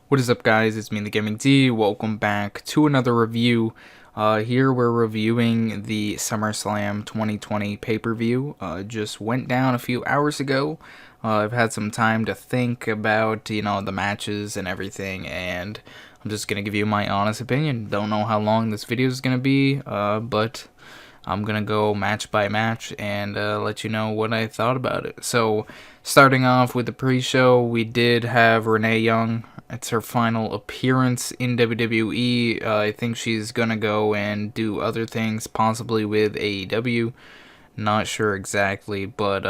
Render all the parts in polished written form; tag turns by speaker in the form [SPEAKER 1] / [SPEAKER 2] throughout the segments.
[SPEAKER 1] What is up, guys? It's me, TheGamingD. Welcome back to another review. Here we're reviewing the Summerslam 2020 pay-per-view. Just went down a few hours ago. I've had some time to think about, the matches and everything, and I'm just gonna give you my honest opinion. Don't know how long this video is gonna be, but I'm gonna go match by match and let you know what I thought about it. So, starting off with the pre-show, we did have Renee Young. It's her final appearance in WWE. I think she's gonna go and do other things, possibly with AEW. Not sure exactly, but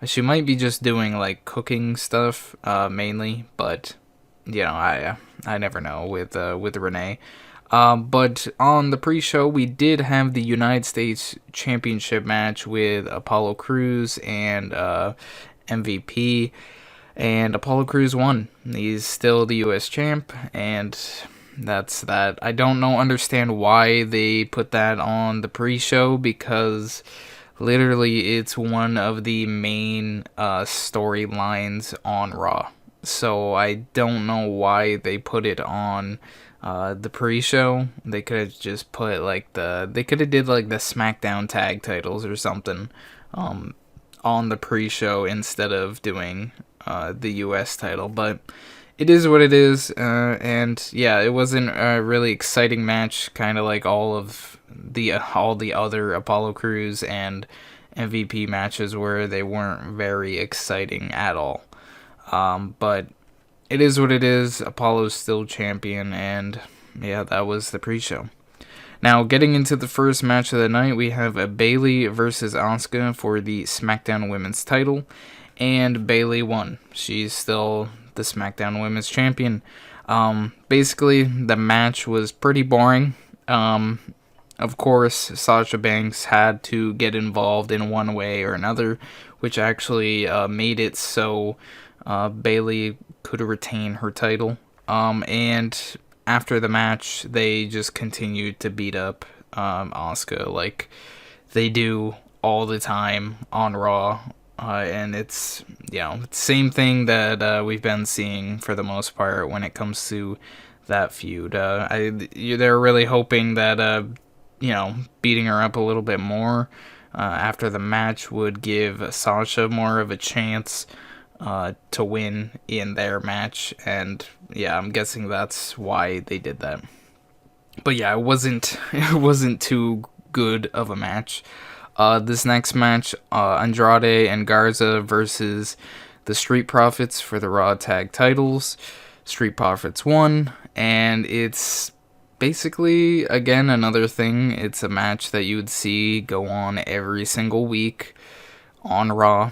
[SPEAKER 1] she might be just doing like cooking stuff mainly. But I never know with Renee. But on the pre-show, we did have the United States Championship match with Apollo Crews and MVP. And Apollo Crews won. He's still the U.S. champ, and that's that. I don't understand why they put that on the pre-show, because literally it's one of the main storylines on Raw. So I don't know why they put it on the pre-show. They could have just put they could have did like the Smackdown tag titles or something on the pre-show instead of doing the U.S. title, but it is what it is, and yeah, it wasn't a really exciting match, kind of like all the other Apollo Crews and MVP matches where they weren't very exciting at all. But it is what it is. Apollo's still champion, and yeah, that was the pre-show. Now, getting into the first match of the night, we have a Bayley versus Asuka for the SmackDown Women's title, and Bayley won. She's still the SmackDown Women's Champion. Basically, the match was pretty boring. Of course, Sasha Banks had to get involved in one way or another, which actually made it so Bayley could retain her title. And after the match, they just continued to beat up Asuka like they do all the time on Raw. And it's, same thing that we've been seeing for the most part when it comes to that feud. They're really hoping that, beating her up a little bit more after the match would give Sasha more of a chance to win in their match. And yeah, I'm guessing that's why they did that. But yeah, it wasn't too good of a match. This next match, Andrade and Garza versus the Street Profits for the Raw Tag Titles. Street Profits won, and it's basically, again, another thing. It's a match that you would see go on every single week on Raw.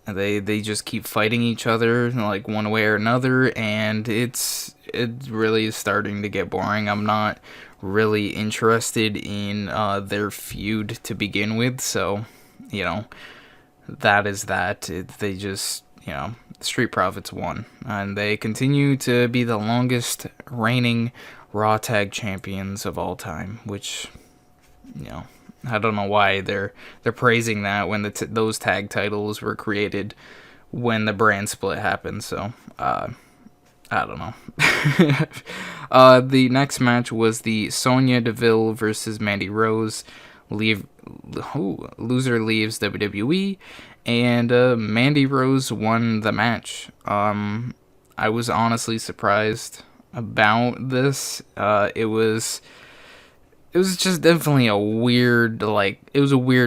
[SPEAKER 1] They just keep fighting each other, like, one way or another, and it really is starting to get boring. I'm not really interested in their feud to begin with, so, that is that. They just, Street Profits won, and they continue to be the longest reigning Raw Tag Champions of all time, which, I don't know why they're praising that when those tag titles were created when the brand split happened. So I don't know. The next match was the Sonya Deville versus Mandy Rose. Loser leaves WWE, and Mandy Rose won the match. I was honestly surprised about this. It was just definitely a weird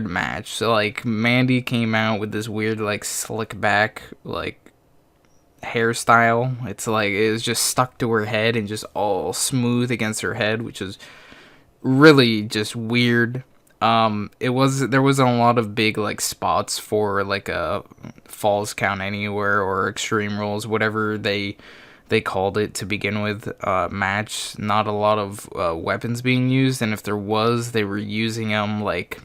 [SPEAKER 1] match. So, like, Mandy came out with this weird, like, slick back, like, hairstyle. It's like, it was just stuck to her head and just all smooth against her head, which is really just weird. There wasn't a lot of big, like, spots for, like, a Falls Count Anywhere or Extreme Rules, whatever they called it to begin with, match. Not a lot of weapons being used, and if there was, they were using them like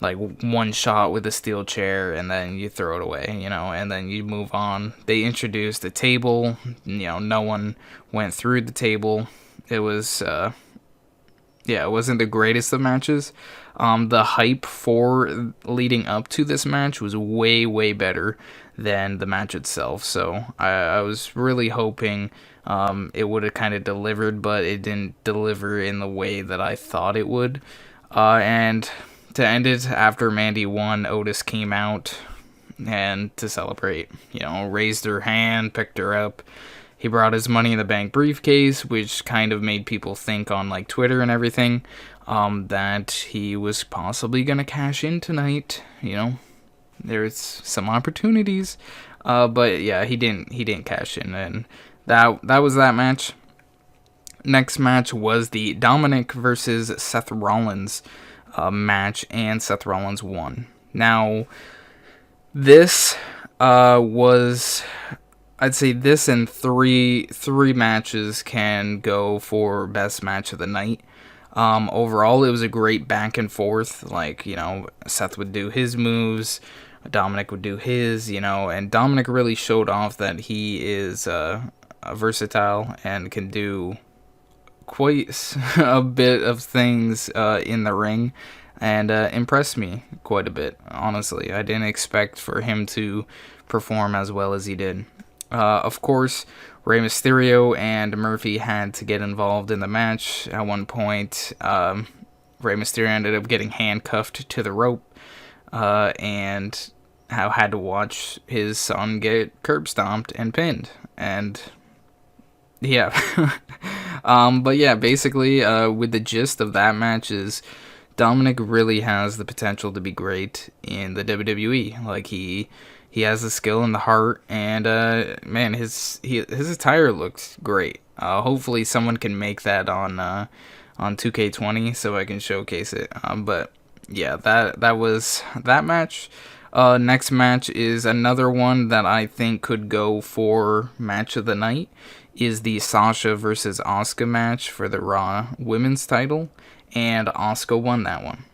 [SPEAKER 1] one shot with a steel chair, and then you throw it away, and then you move on. They introduced a table, no one went through the table. It was yeah, it wasn't the greatest of matches. The hype for leading up to this match was way, way better than the match itself. So I was really hoping it would have kind of delivered, but it didn't deliver in the way that I thought it would. And to end it, after Mandy won, Otis came out and to celebrate, raised her hand, picked her up. He brought his Money in the Bank briefcase, which kind of made people think on like Twitter and everything that he was possibly gonna cash in tonight. There's some opportunities, but yeah, he didn't cash in, and that was that match. Next match was the Dominic versus Seth Rollins match, and Seth Rollins won. Now, this was, I'd say this and three matches can go for best match of the night. Overall, it was a great back and forth. Like, Seth would do his moves, Dominic would do his, and Dominic really showed off that he is versatile and can do quite a bit of things in the ring, and impressed me quite a bit, honestly. I didn't expect for him to perform as well as he did. Of course, Rey Mysterio and Murphy had to get involved in the match. At one point, Rey Mysterio ended up getting handcuffed to the rope, and had to watch his son get curb stomped and pinned. And yeah. But yeah, basically, with the gist of that match is Dominic really has the potential to be great in the WWE. Like, he has the skill and the heart, and man, his attire looks great. Hopefully someone can make that on 2K20 so I can showcase it. But yeah, that was that match. Next match is another one that I think could go for match of the night, is the Sasha versus Asuka match for the Raw Women's title, and Asuka won that one.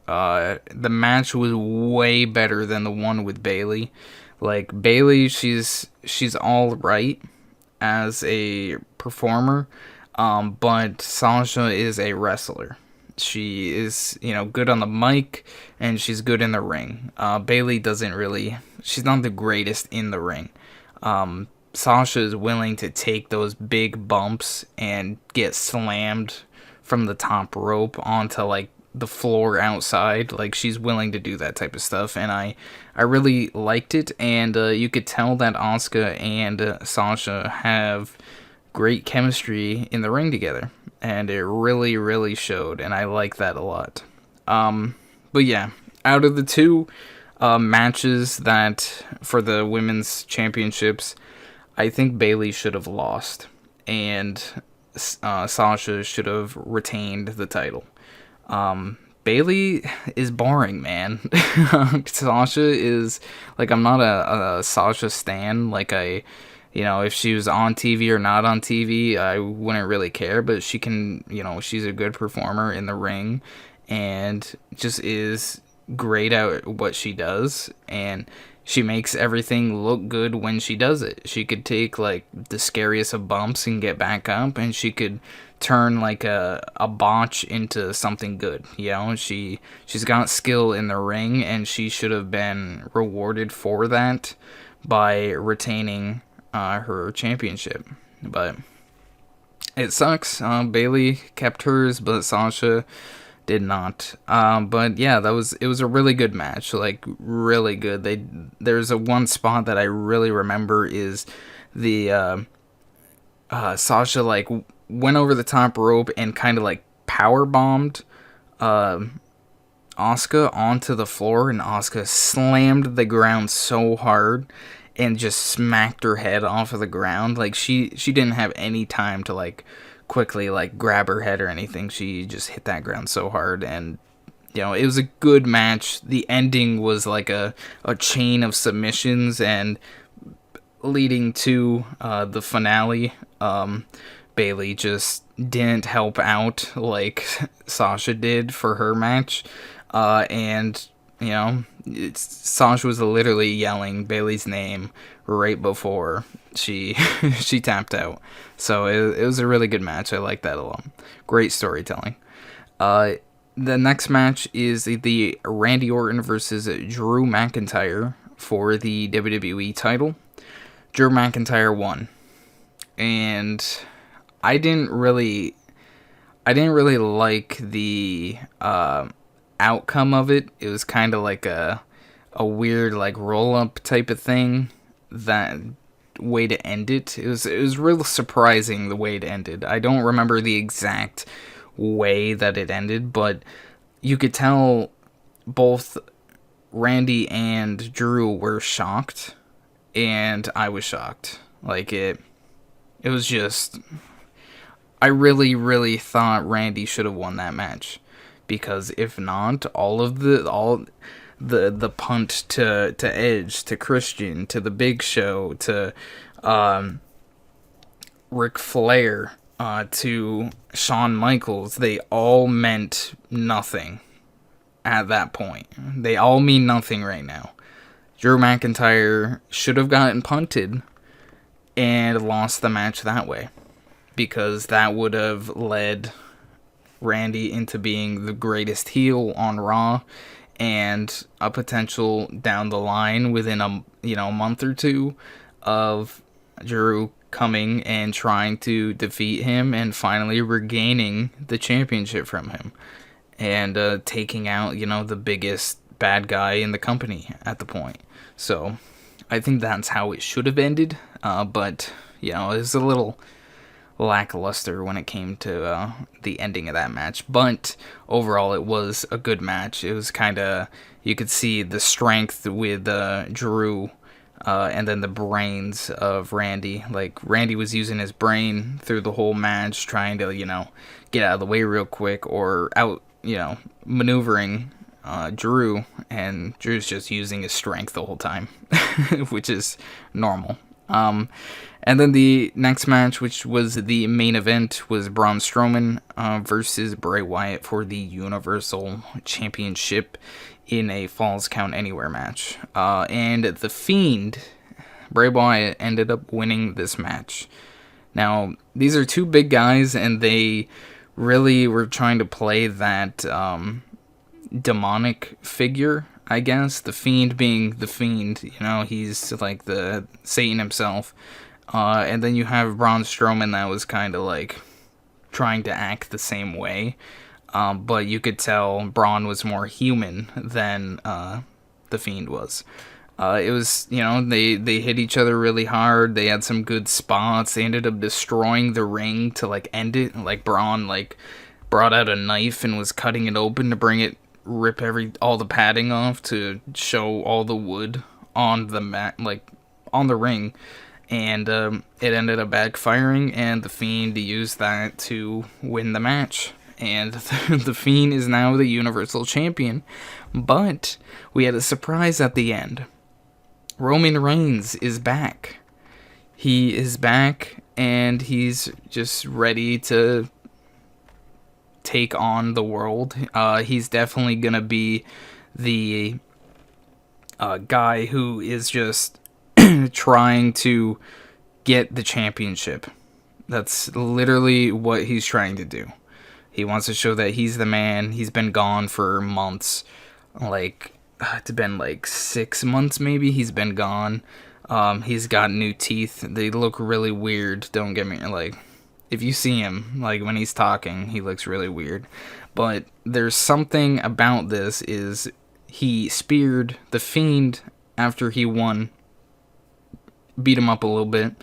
[SPEAKER 1] The match was way better than the one with Bayley. Like, Bayley, she's all right as a performer, but Sasha is a wrestler. She is, good on the mic, and she's good in the ring. Bayley she's not the greatest in the ring. Sasha is willing to take those big bumps and get slammed from the top rope onto, like, the floor outside. Like, she's willing to do that type of stuff, and I really liked it. And you could tell that Asuka and Sasha have great chemistry in the ring together, and it really, really showed, and I like that a lot. But yeah, out of the two matches that for the women's championships, I think Bayley should have lost, and Sasha should have retained the title. Bayley is boring, man. Sasha is, like, I'm not a Sasha stan. Like, if she was on TV or not on TV, I wouldn't really care, but she can, she's a good performer in the ring, and just is great at what she does, and she makes everything look good when she does it. She could take, like, the scariest of bumps and get back up, and she could turn, like, a botch into something good. She's got skill in the ring, and she should have been rewarded for that by retaining her championship. But it sucks. Bayley kept hers, but Sasha did not. But yeah, it was a really good match, like, really good. There's one spot that I really remember is the Sasha, like, went over the top rope and kind of, like, power bombed Asuka onto the floor, and Asuka slammed the ground so hard and just smacked her head off of the ground. Like, she didn't have any time to, like, quickly, like, grab her head or anything. She just hit that ground so hard, and it was a good match. The ending was like a chain of submissions, and leading to the finale, Bayley just didn't help out like Sasha did for her match, and Sasha was literally yelling Bayley's name right before she tapped out. So it was a really good match. I like that a lot. Great storytelling. The next match is the Randy Orton versus Drew McIntyre for the WWE title. Drew McIntyre won, and I didn't really like the outcome of it. It was kind of like a weird like roll up type of thing. That way to end it. It was real surprising the way it ended. I don't remember the exact way that it ended, but you could tell both Randy and Drew were shocked, and I was shocked. Like it was just, I really thought Randy should have won that match, because if not, all the punt to Edge, to Christian, to the Big Show, to Ric Flair, to Shawn Michaels, they all meant nothing at that point. They all mean nothing right now. Drew McIntyre should have gotten punted and lost the match that way, because that would have led Randy into being the greatest heel on Raw, and a potential down the line within a month or two of Drew coming and trying to defeat him and finally regaining the championship from him, and taking out the biggest bad guy in the company at the point. So I think that's how it should have ended, but it was a little lackluster when it came to the ending of that match. But overall, it was a good match. It was kind of, you could see the strength with Drew, and then the brains of Randy. Like, Randy was using his brain through the whole match, trying to get out of the way real quick, or out maneuvering Drew, and Drew's just using his strength the whole time, which is normal. And then the next match, which was the main event, was Braun Strowman versus Bray Wyatt for the Universal Championship in a Falls Count Anywhere match. And The Fiend, Bray Wyatt, ended up winning this match. Now, these are two big guys, and they really were trying to play that demonic figure, I guess. The Fiend being the Fiend, he's like the Satan himself. And then you have Braun Strowman that was kind of like trying to act the same way. But you could tell Braun was more human than the Fiend was. It was, they hit each other really hard. They had some good spots. They ended up destroying the ring to like end it. Like, Braun like brought out a knife and was cutting it open to rip all the padding off to show all the wood on the mat, like on the ring. And it ended up backfiring, and The Fiend used that to win the match. And The Fiend is now the Universal Champion. But we had a surprise at the end. Roman Reigns is back. He is back, and he's just ready to take on the world. He's definitely going to be the guy who is just trying to get the championship. That's literally what he's trying to do. He wants to show that he's the man. He's been gone for months. Like, it's been like 6 months maybe he's been gone. He's got new teeth. They look really weird. Don't get me, like, if you see him, like, when he's talking, he looks really weird. But there's something about this, is he speared The Fiend after he won, beat him up a little bit,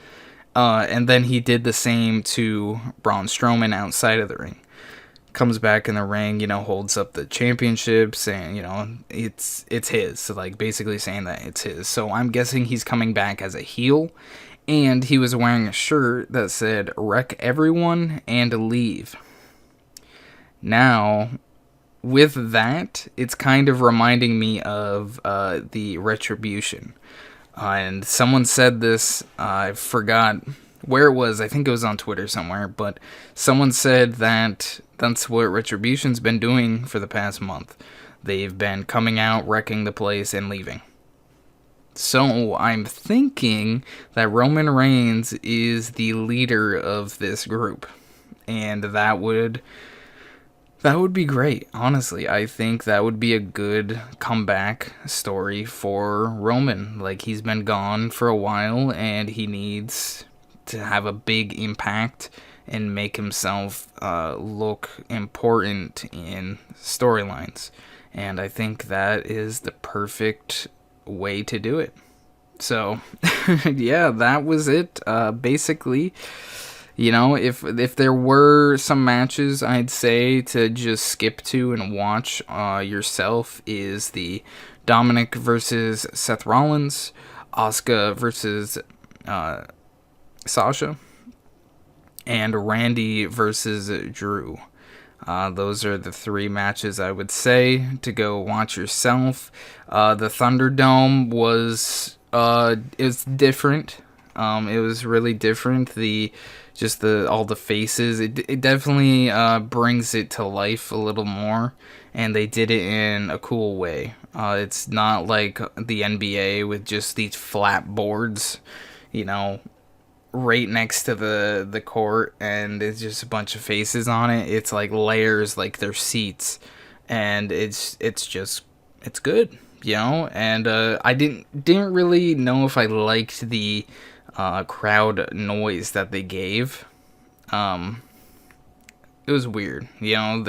[SPEAKER 1] and then he did the same to Braun Strowman outside of the ring. Comes back in the ring, holds up the championships, and it's his. So, like, basically saying that it's his. So I'm guessing he's coming back as a heel, and he was wearing a shirt that said "Wreck everyone and leave." Now, with that, it's kind of reminding me of the Retribution. And someone said this, I forgot where it was, I think it was on Twitter somewhere, but someone said that that's what Retribution's been doing for the past month. They've been coming out, wrecking the place, and leaving. So I'm thinking that Roman Reigns is the leader of this group, and that would That would be great. Honestly, I think that would be a good comeback story for Roman. Like, he's been gone for a while and he needs to have a big impact and make himself look important in storylines. And I think that is the perfect way to do it. So, yeah, that was it. Basically, you know, if there were some matches I'd say to just skip to and watch yourself is the Dominic versus Seth Rollins, Asuka versus Sasha, and Randy versus Drew. Those are the three matches I would say to go watch yourself. The Thunderdome was it's different. It was really different. All the faces. It definitely brings it to life a little more, and they did it in a cool way. It's not like the NBA with just these flat boards, you know, right next to the court, and it's just a bunch of faces on it. It's like layers, like their seats, and it's good, you know. And I didn't really know if I liked the crowd noise that they gave. It was weird, you know.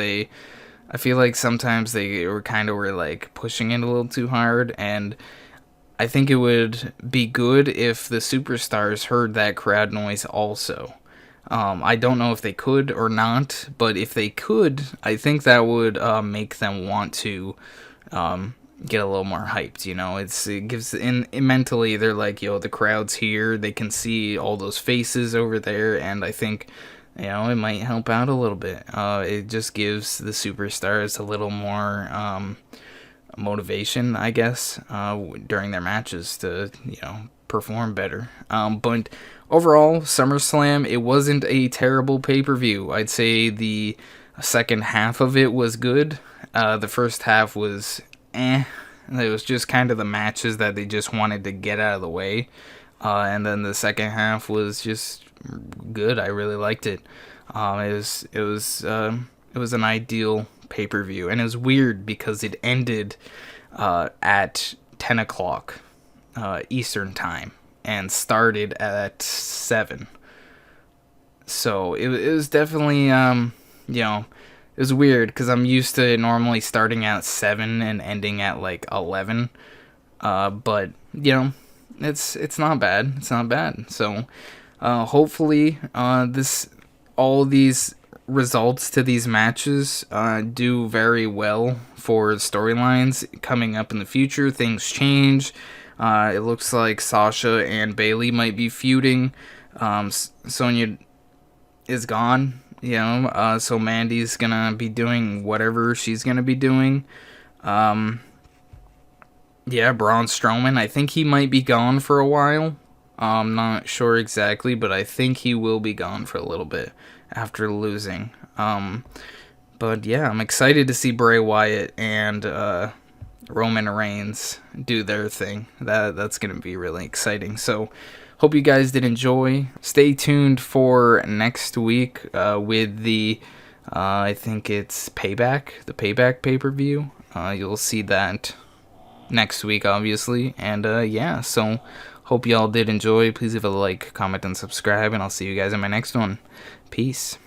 [SPEAKER 1] I feel like sometimes they were like pushing it a little too hard, and I think it would be good if the superstars heard that crowd noise also. I don't know if they could or not, but if they could, I think that would make them want to get a little more hyped. You know, it gives mentally they're like, yo, the crowd's here. They can see all those faces over there, and I think, you know, it might help out a little bit. It just gives the superstars a little more motivation, I guess, during their matches to, you know, perform better. But overall, SummerSlam, it wasn't a terrible pay-per-view. I'd say the second half of it was good. The first half was eh. It was just kind of the matches that they just wanted to get out of the way. And then the second half was just good. I really liked it. It was an ideal pay-per-view, and it was weird because it ended at 10 o'clock Eastern time and started at 7. So it was definitely you know, it was weird because I'm used to it normally starting at 7 and ending at like 11. But you know, it's not bad. It's not bad. So hopefully all these results to these matches do very well for storylines coming up in the future. Things change. It looks like Sasha and Bayley might be feuding. Sonya is gone, you know, so Mandy's gonna be doing whatever she's gonna be doing. Yeah, Braun Strowman, I think he might be gone for a while. I'm not sure exactly, but I think he will be gone for a little bit after losing. But yeah, I'm excited to see Bray Wyatt and Roman Reigns do their thing. That's going to be really exciting. So hope you guys did enjoy. Stay tuned for next week with the I think it's Payback, the Payback pay-per-view. You'll see that next week, obviously. And yeah, so hope y'all did enjoy. Please leave a like, comment, and subscribe, and I'll see you guys in my next one. Peace.